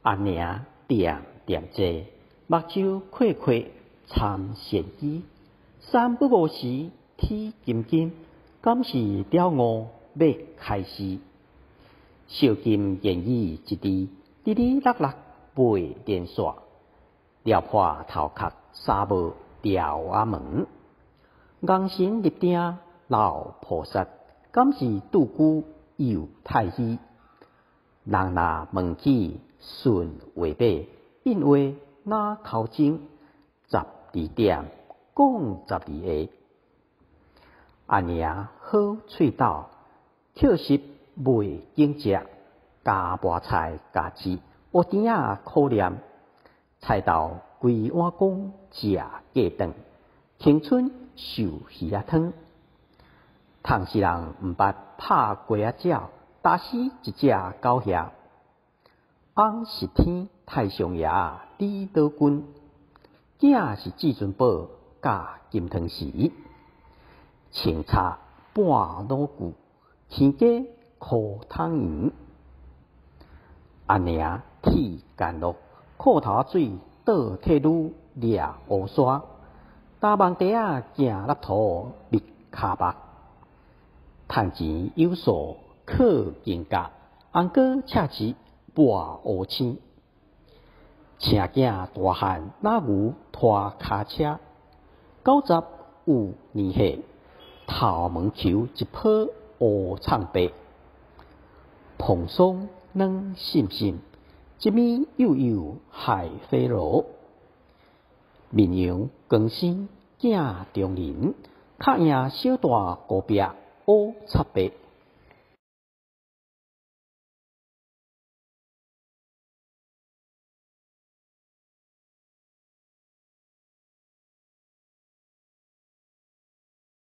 阿娘点点坐，目睭阔阔参仙机。三不五时天金金，敢是雕蛾要开始。小金言语一滴，滴滴落落背电线，撩破头壳纱帽吊阿门。硬神立定老菩萨，敢是杜姑游太虚。人若问起顺话尾，因为哪口钟12点讲12下。阿娘好喙斗，确实袂经食，加菠菜加鸡，蚵甜仔可怜，菜豆规碗公食过顿，青春受鱼仔汤。倘是人毋捌拍鸡仔鸟，打死一只狗遐。翁是天太上爷指导军，囝是至尊宝甲金汤匙。清茶半老久，天家苦汤圆。阿娘铁干落，裤头水倒铁女掠乌沙，大梦地仔行立土密骹目。趁钱有数靠金甲，翁哥赤字跋乌青。请囝大汉拉牛拖骹车，90有年岁，头毛球一泡乌苍白。蓬松软心心，一米悠悠海飞罗。面容光鲜囝中人，较赢小大孤壁乌插白。